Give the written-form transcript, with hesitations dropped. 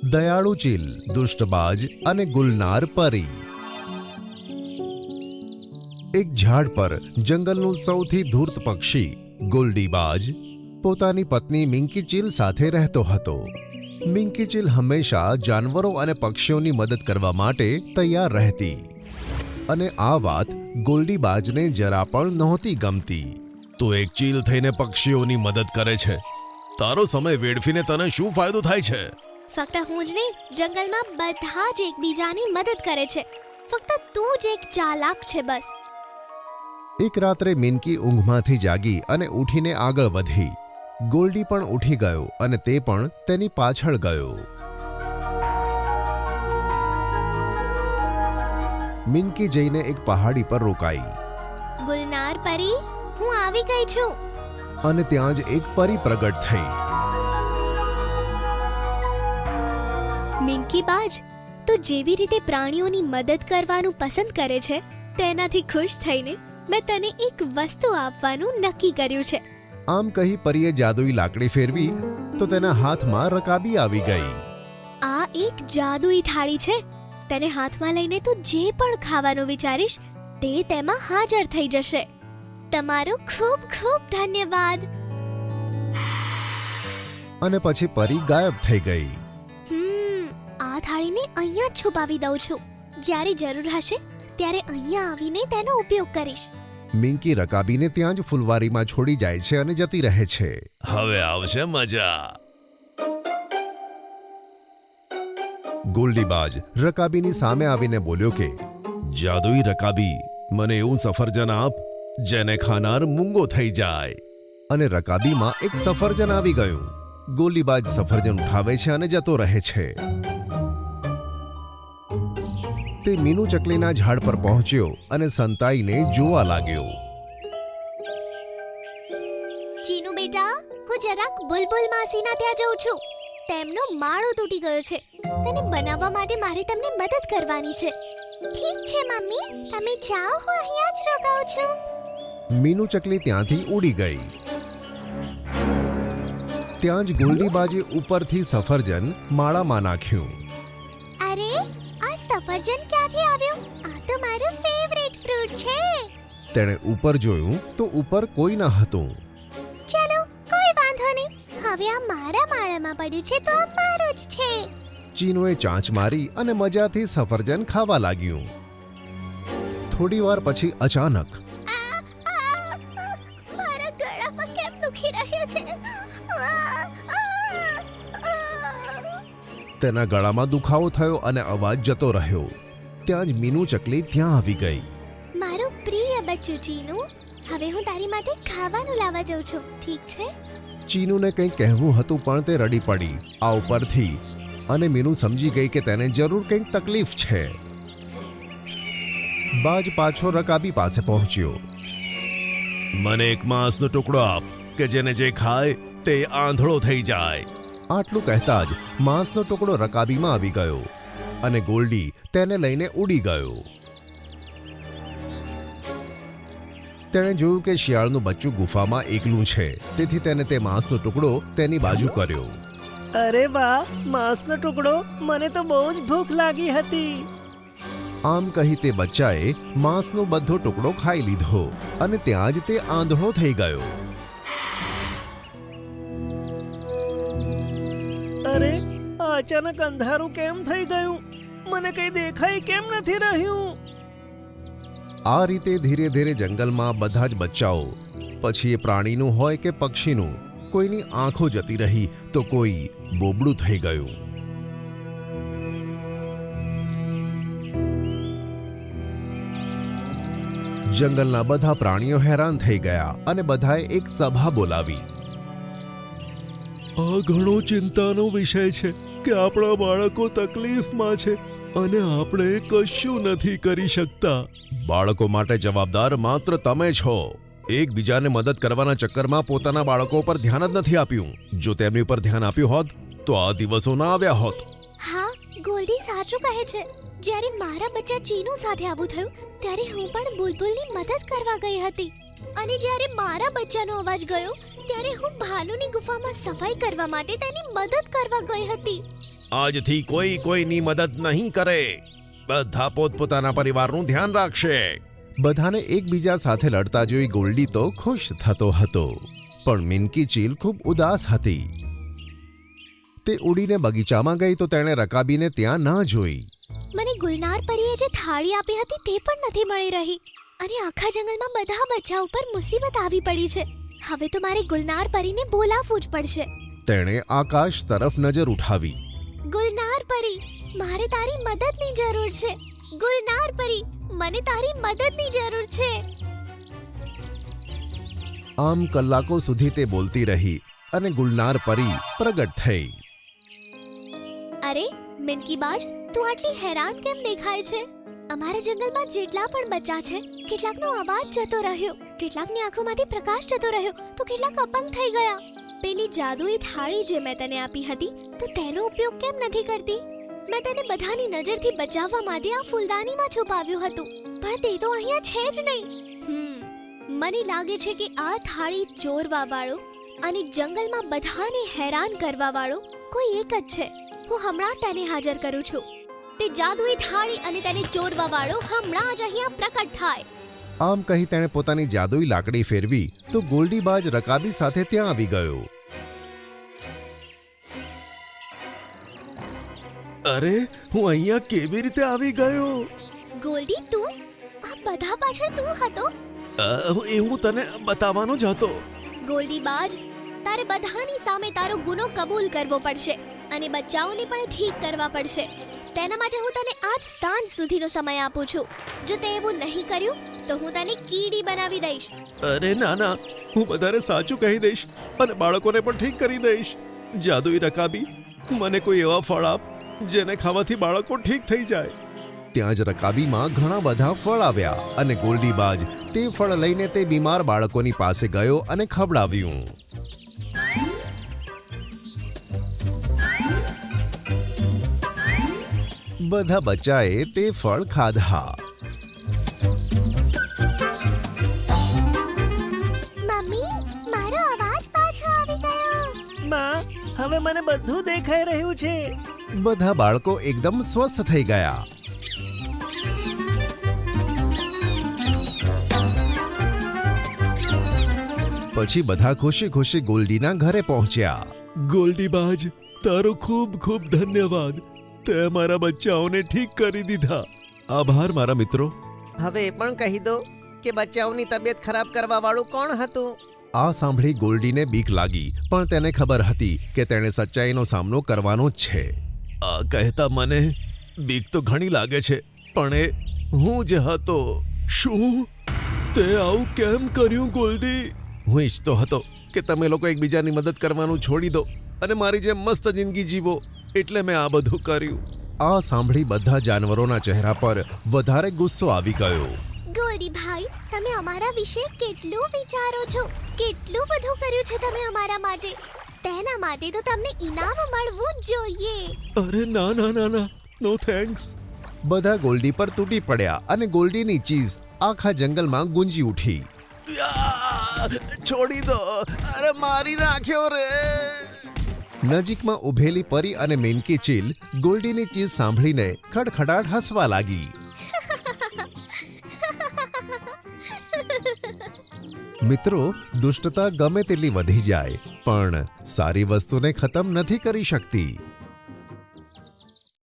દયાળુ ચીલ, દુષ્ટબાજ અને ગુલનાર પરી. એક ઝાડ પર જંગલનું સૌથી ધૂર્ત પક્ષી ગુલડીબાજ પોતાની પત્ની મિંકી ચીલ સાથે રહેતો હતો. મિંકી ચીલ હંમેશા જાનવરો અને પક્ષીઓની મદદ કરવા માટે તૈયાર રહેતી અને આ વાત ગુલડીબાજને જરા પણ નહોતી ગમતી. તું એક ચીલ થઈને પક્ષીઓની મદદ કરે છે, તારો સમય વેડફીને તને શું ફાયદો થાય છે? ફક્ત હું જ નહીં, જંગલમાં બધા જ એકબીજાની મદદ કરે છે. ફક્ત તું જ એક ચાલાક છે બસ. એક રાત્રે મિંકી ઊંઘમાંથી જાગી અને ઉઠીને આગળ વધી. ગોલ્ડી પણ ઉઠી ગયો અને તે પણ તેની પાછળ ગયો. મિંકી જઈને એક પહાડી પર રોકાઈ ગુલનાર પરી, હું આવી ગઈ છું. અને ત્યાં જ એક પરી પ્રગટ થઈ. મિંકી બાજ, તું જેવી રીતે પ્રાણીઓની મદદ કરવાનું પસંદ કરે છે, તેનાથી ખુશ થઈને મેં તને એક વસ્તુ આપવાનું નક્કી કર્યું છે. આમ કહી પરીએ જાદુઈ લાકડી ફેરવી તો તેના હાથમાં રકાબી આવી ગઈ. આ એક જાદુઈ થાળી છે. તેને હાથમાં લઈને તું જે પણ ખાવાનું વિચારીશ તે તેમાં હાજર થઈ જશે. તમારો ખૂબ ખૂબ ધન્યવાદ. અને પછી પરી ગાયબ થઈ ગઈ. આ થાળીને અહીંયા જ છુપાવી દઉં છું. જ્યારે જરૂર હશે ત્યારે અહીંયા આવીને તેનો ઉપયોગ કરીશ. મિંકી રકાબીને ત્યાં જ ફૂલવારીમાં છોડી જાય છે અને જતી રહે છે. હવે આવશે મજા. ગોલ્ડીબાજ રકાબીની સામે આવીને બોલ્યો કે જાદુઈ રકાબી, મને એવું સફરજન આપ જેને ખાનાર મૂંગો થઈ જાય. અને રકાબીમાં એક સફરજન આવી ગયું. ગોલ્ડીબાજ સફરજન ઉઠાવે છે અને જતો રહે છે. તે મીનુ ચકલીના ઝાડ પર પહોંચ્યો અને સંતાઈને જોવા લાગ્યો. ચીનુ બેટા, હું જરાક બુલબુલ માસીના ત્યાં જઉં છું. તેમનો માળો તૂટી ગયો છે. તેને બનાવવા માટે મારે તમને મદદ કરવાની છે. ઠીક છે મમ્મી, તમે જાઓ, હું અહીંયા જ રોકાઉં છું. મીનુ ચકલી ત્યાંથી ઉડી ગઈ. ત્યાં જ ગોલ્ડીબાજે ઉપરથી સફરજન માળામાં નાખ્યું. અરે, આ સફરજન ક્યાંથી આવ્યું? આ તો મારું ફેવરેટ ફ્રૂટ છે. તેણે ઉપર જોયું તો ઉપર કોઈ ન હતું. ચલો, કોઈ વાંધો નહીં. હવે આ મારા માળામાં પડ્યું છે તો આ મારું જ છે. ચીનુએ ચાંચ મારી અને મજાથી સફરજન ખાવા લાગ્યું. થોડી વાર પછી અચાનક મારા ગળામાં કેમ દુખી રહ્યો છે? તેના ગળામાં દુખાવો થયો અને અવાજ જતો રહ્યો. ત્યાં જ મીનુ ચકલી ત્યાં આવી ગઈ. મારું પ્રિય બચ્ચું ચીનુ, હવે હું તારી માટે ખાવાનું લાવવા જાઉં છું. ઠીક છે? ચીનુને કંઈક કહેવું હતું પણ તે રડી પડી આ ઉપરથી અને મીનુ સમજી ગઈ કે તેને જરૂર કંઈક તકલીફ છે. બાજ પાછો રકાબી પાસે પહોંચ્યો. મને એક માંસનો ટુકડો આપ કે જેને જે ખાય તે આંધળો થઈ જાય. આટલું કહેતા જ માંસનો ટુકડો રકાબીમાં આવી ગયો અને ગોલ્ડી તેને લઈને ઉડી ગયો. તેણે જોયું કે શિયાળનું બચ્ચું ગુફામાં એકલું છે, તેથી તેને તે માંસનો ટુકડો તેની બાજુ કર્યો. અરે વાહ, માંસનો ટુકડો! મને તો બહુ જ ભૂખ લાગી હતી. આમ કહી તે બચ્ચાએ માંસનો બધો ટુકડો ખાઈ લીધો અને ત્યાં જ તે આંધળો થઈ ગયો. અરે, આ અચાનક અંધારું કેમ થઈ ગયું? મને કંઈ દેખાઈ કેમ નથી રહ્યું? આ રીતે ધીરે ધીરે જંગલમાં બધા જ બચ્ચાઓ, પછી એ પ્રાણીનું હોય કે પક્ષીનું, કોઈની આંખો જતી રહી તો કોઈ બોબડું થઈ ગયું. જંગલના બધા પ્રાણીઓ હેરાન થઈ ગયા અને બધાએ એક સભા બોલાવી. આ ઘણો ચિંતાનો વિષય છે કે આપણા બાળકો તકલીફમાં છે અને આપણે કશું નથી કરી શકતા. બાળકો માટે જવાબદાર માત્ર તમે છો. એકબીજાને મદદ કરવાના ચક્કરમાં પોતાના બાળકો પર ધ્યાન જ નથી આપ્યું. જો તેમની પર ધ્યાન આપ્યું હોત તો આ દિવસો ના આવ્યા હોત. હા, ગોલ્ડી સાચું કહે છે. જ્યારે મારા બચ્ચા ચીનુ સાથે આવું થયું ત્યારે હું પણ બુલબુલની મદદ કરવા ગઈ હતી. અને જ્યારે મારા બચ્ચાનો અવાજ ગયો ત્યારે હું ભાલુની ગુફામાં સફાઈ કરવા માટે તેની મદદ કરવા ગઈ હતી. આજથી કોઈ કોઈની મદદ નહીં કરે. બધા પોતપોતાના પરિવારનું ધ્યાન રાખશે. બધાને એકબીજા સાથે લડતા જોઈ ગોલ્ડી તો ખુશ થતો હતો, પણ મિન્કી ચીલ ખૂબ ઉદાસ હતી. તે ઉડીને બગીચામાં ગઈ તો તેણે રકાબીને ત્યાં ન જોઈ. મને ગુલનાર પરીએ જે થાળી આપી હતી તે પણ નથી મળી રહી અને આખા જંગલમાં બધા બચ્ચા ઉપર મુસીબત આવી પડી છે. હવે તો મારે ગુલનાર પરીને બોલાવવું જ પડશે. તેણે આકાશ તરફ નજર ઉઠાવી. ગુલનાર પરી, મારે તારી મદદની જરૂર છે. ગુલનાર પરી, મને તારી મદદની જરૂર છે. આમ કલાકો સુધી તે બોલતી રહી અને ગુલનાર પરી પ્રગટ થઈ. અરે મિન્કીબાજ, તું આટલી હેરાન કેમ દેખાય છે? અમારા જંગલમાં જેટલા પણ બચ્ચા છે, કેટલાકનો અવાજ જતો રહ્યો, કેટલાકની આંખોમાંથી પ્રકાશ જતો રહ્યો, તો કેટલાક અપંગ થઈ ગયા. પેલી જાદુઈ થાળી જે મેં તને આપી હતી, તો તેનો ઉપયોગ કેમ નથી કરતી? મેં તને બધાની નજરથી બચાવવા માટે આ ફૂલદાનીમાં છુપાવ્યું હતું, પણ તે તો અહીંયા છે જ નહીં. મને લાગે છે કે આ થાળી ચોરવા વાળો અને જંગલમાં બધાને હેરાન કરવા વાળો કોઈ એક જ છે. હું હમણાં તેને હાજર કરું છું. તે જાદુઈ થાળી અને તેને ચોરવા વાળો હમણાં જ અહીંયા પ્રકટ થાય. આમ કહી તેણે પોતાની જાદુઈ લાકડી ફેરવી તો ગોલ્ડીબાજ રકાબી સાથે ત્યાં આવી ગયો. અરે, હું અહીંયા કેવી રીતે આવી ગયો? ગોલ્ડી, તું આ બધા પાછળ તું હતો? હું તને બતાવવાનો જ હતો. ગોલ્ડીબાજ, તારે બધાની સામે તારો ગુનો કબૂલ કરવો પડશે અને બચ્ચાઓને પણ ઠીક કરવા પડશે. તેના માટે હું તને આજ સાંજ સુધીનો સમય આપું છું. જો તે એવું નહીં કર્યું તો હું તને કીડી બનાવી દઈશ. અરે ના ના, હું બધાને સાચું કહી દઈશ અને બાળકોને પણ ઠીક કરી દઈશ. જાદુઈ રકાબી, મને કોઈ એવા ફળ આપ જેને ખાવાથી બાળકો ઠીક થઈ જાય. ત્યાં જ રકાબીમાં ઘણા બધા ફળ આવ્યા અને ગોલ્ડીબાજ તે ફળ લઈને તે બીમાર બાળકોની પાસે ગયો અને ખવડાવ્યું. બધા બચ્ચાએ તે ફળ ખાધા. મમ્મી, મારો અવાજ પાછો આવી ગયો. માં, હવે મને બધું દેખાઈ રહ્યું છે. બધા બાળકો એકદમ સ્વસ્થ થઈ ગયા. પછી બધા ખુશી ખુશી ગોલ્ડીના ઘરે પહોંચ્યા. ગોલ્ડીબાજ, તારો ખૂબ ખૂબ ધન્યવાદ. તે મારા બચ્ચાઓને ઠીક કરી દીધા. આભાર મારા મિત્રો. હવે એ પણ કહી દો કે બચ્ચાઓની તબિયત ખરાબ કરવા વાળું કોણ હતું? આ સાંભળી ગોલ્ડીને બીક લાગી, પણ તેને ખબર હતી કે તેણે સચ્ચાઈનો સામનો કરવાનો જ છે. આ કહેતા મને બીક તો ઘણી લાગે છે, પણ એ હું જ હતો. શું તે આવું કેમ કર્યું ગોલ્ડી? હું ઈચ્છતો હતો કે તમે લોકો એકબીજાની મદદ કરવાનું છોડી દો અને મારી જેમ મસ્ત જિંદગી જીવો, એટલે મેં આ બધું કર્યું. આ સાંભળી બધા જાનવરોના ચહેરા પર વધારે ગુસ્સો આવી ગયો. ગોલ્ડી ભાઈ, તમે અમારા વિશે કેટલું વિચારો છો? કેટલું બધું કર્યું છે તમે અમારા માટે. તેના માટે તો તમને ઇનામ મળવું જ જોઈએ. અરે ના ના ના ના, નો થેન્ક્સ. બધા ગોલ્ડી પર તૂટી પડ્યા અને ગોલ્ડીની ચીઝ આખા જંગલમાં ગુંજી ઉઠી. છોડી દો, અરે મારી નાખ્યો રે. નજીકમાં ઊભેલી પરી અને મિન્કી ચીલ ગોલ્ડીની ચીઝ સાંભળીને ખડખડાટ હસવા લાગી. મિત્રો, દુષ્ટતા ગમે તેટલી વધી જાય પણ સારી વસ્તુને ખતમ નથી કરી શકતી.